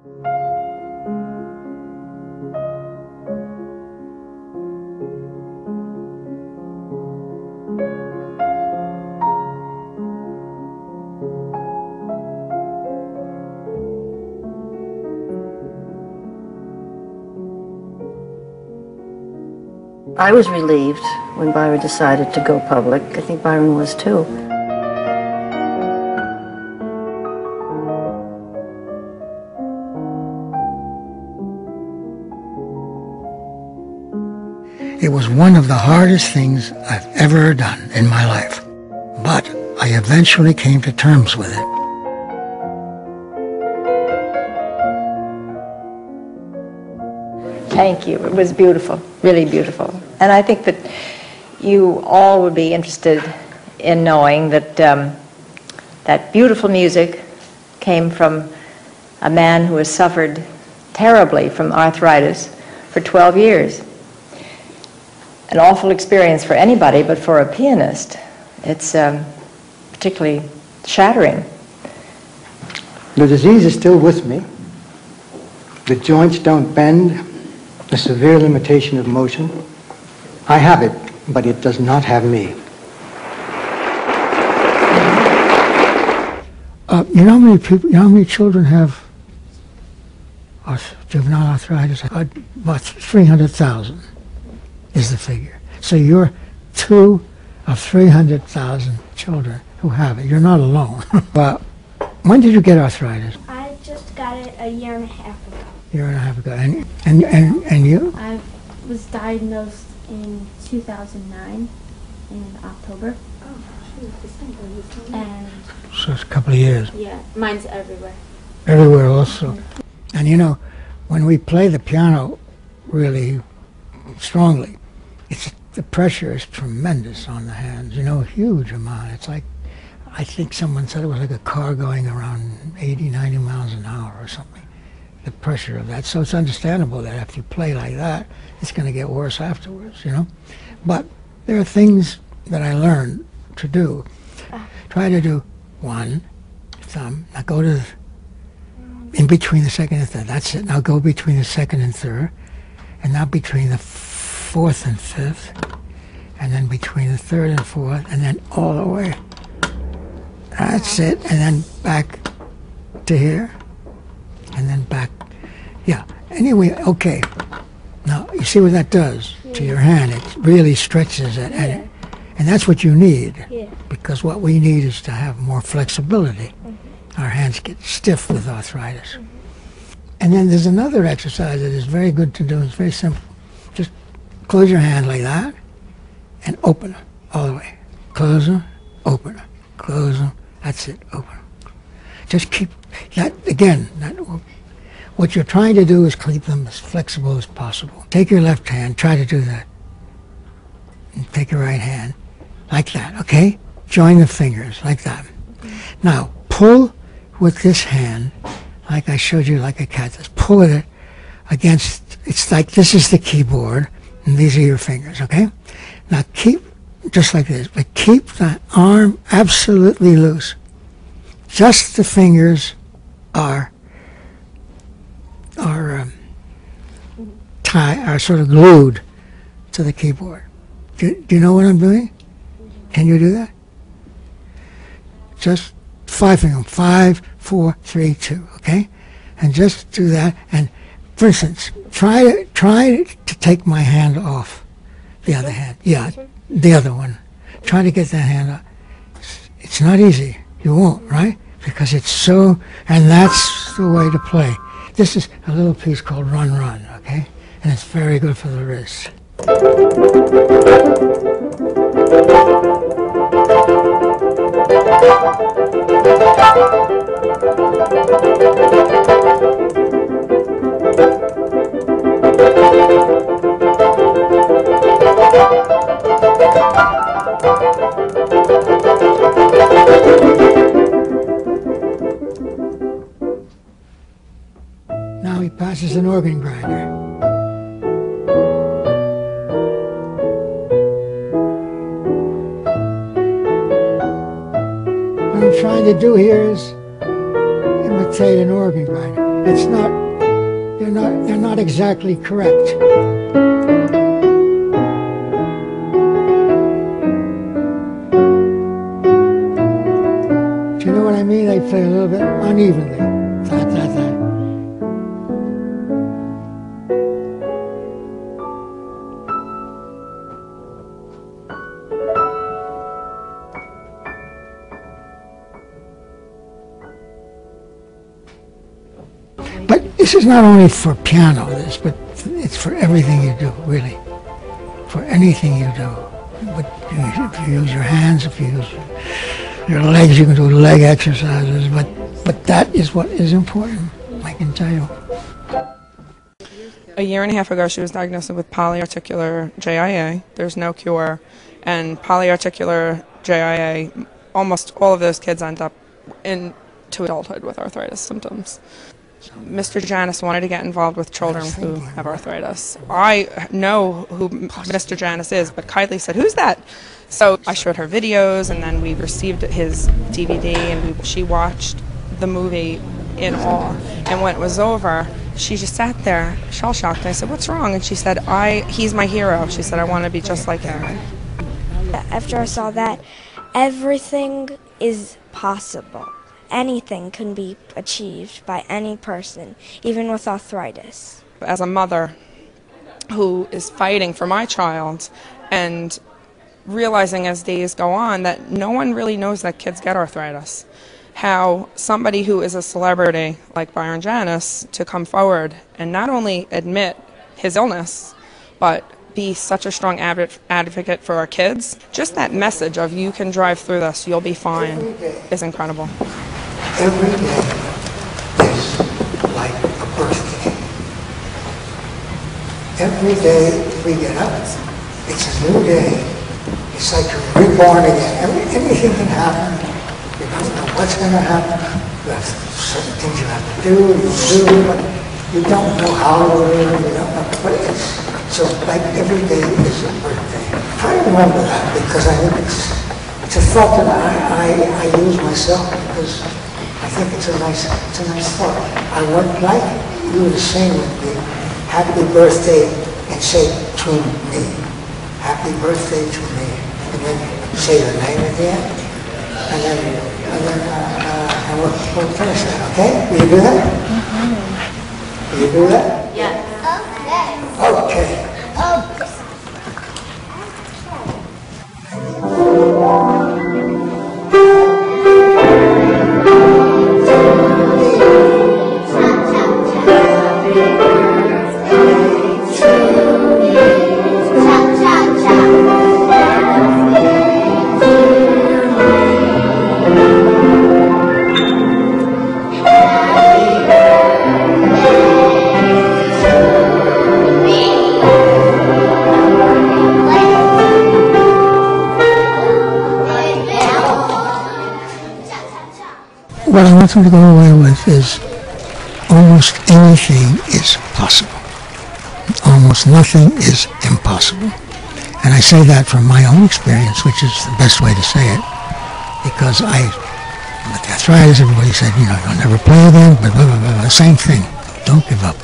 I was relieved when Byron decided to go public. I think Byron was too. It was one of the hardest things I've ever done in my life, but I eventually came to terms with it. Thank you. It was beautiful, really beautiful. And I think that you all would be interested in knowing that that beautiful music came from a man who has suffered terribly from arthritis for 12 years. An awful experience for anybody, but for a pianist, it's particularly shattering. The disease is still with me. The joints don't bend. A severe limitation of motion. I have it, but it does not have me. You know how many people, you know how many children have juvenile arthritis? About 300,000 is the figure. So you're 2 of 300,000 children who have it. You're not alone. But when did you get arthritis? I just got it a year and a half ago. Year and a half ago. And you? I was diagnosed in 2009 in October. Oh, shoot, and so it's a couple of years. Yeah, mine's everywhere. Everywhere also. And you know, when we play the piano really strongly, the pressure is tremendous on the hands, you know, a huge amount. It's like, I think someone said it was like a car going around 80, 90 miles an hour or something. The pressure of that. So it's understandable that if you play like that, it's going to get worse afterwards, you know. But there are things that I learned to do. Try to do one thumb. Now go to in between the second and third. That's it. Now go between the second and third. And now between the fourth and fifth. And then between the third and fourth. And then all the way. That's it. And then back to here. And then back, yeah. Anyway, okay. Now, you see what that does to your hand? It really stretches it. And that's what you need. Because what we need is to have more flexibility. Our hands get stiff with arthritis. And then there's another exercise that is very good to do. It's very simple. Just close your hand like that and open them all the way. Close them, open them. Close them. That's it, open them. Just keep that, again, what you're trying to do is keep them as flexible as possible. Take your left hand, try to do that. And take your right hand, like that, okay? Join the fingers, like that. Now, pull with this hand, like I showed you, like a cat does. Pull with it against, it's like this is the keyboard, and these are your fingers, okay? Now keep, just like this, but keep the arm absolutely loose. Just the fingers are sort of glued to the keyboard. Do you know what I'm doing? Can you do that? Just 5 fingers, 5, 4, 3, 2, okay? And just do that. And for instance, try to take my hand off the other hand. Yeah, the other one. Try to get that hand off. It's not easy. You won't, right? Because it's so, and that's the way to play. This is a little piece called Run Run, okay? And it's very good for the wrist. Now he passes an organ grinder. What I'm trying to do here is imitate an organ grinder. It's not, they're not exactly correct. Do you know what I mean? They play a little bit unevenly. Da, da, da. But this is not only for piano, but it's for everything you do, really. For anything you do. But if you use your hands, if you use your legs, you can do leg exercises. But that is what is important, I can tell you. A year and a half ago, she was diagnosed with polyarticular JIA. There's no cure. And polyarticular JIA, almost all of those kids end up into adulthood with arthritis symptoms. Mr. Janis wanted to get involved with children who have arthritis. I know who Mr. Janis is, but Kylie said, "Who's that?" So I showed her videos, and then we received his DVD, and she watched the movie in awe. And when it was over, she just sat there, shell-shocked. I said, "What's wrong?" And she said, "He's my hero." She said, "I want to be just like him." After I saw that, everything is possible. Anything can be achieved by any person, even with arthritis. As a mother who is fighting for my child and realizing as days go on that no one really knows that kids get arthritis, how somebody who is a celebrity like Byron Janis to come forward and not only admit his illness, but be such a strong advocate for our kids, just that message of you can drive through this, you'll be fine, is incredible. Every day is like a birthday. Every day we get up, it's a new day. It's like you're reborn again. Anything can happen. You don't know what's going to happen. You have certain things you have to do, but you don't know how to do it, you don't know what it is. So like every day is a birthday. Try to remember that, because I think it's a thought that I use myself, because I think it's a nice thought. I would like you to sing with me, "Happy Birthday," and say to me, "Happy birthday to me," and then say your name at the end, and then we'll finish that. Okay? Will you do that? Mm-hmm. Will you do that? Yes. Okay. What I want them to go away with is almost anything is possible. Almost nothing is impossible. And I say that from my own experience, which is the best way to say it, because with arthritis, everybody said, you'll never play again, but blah, blah, blah, blah. Same thing. Don't give up.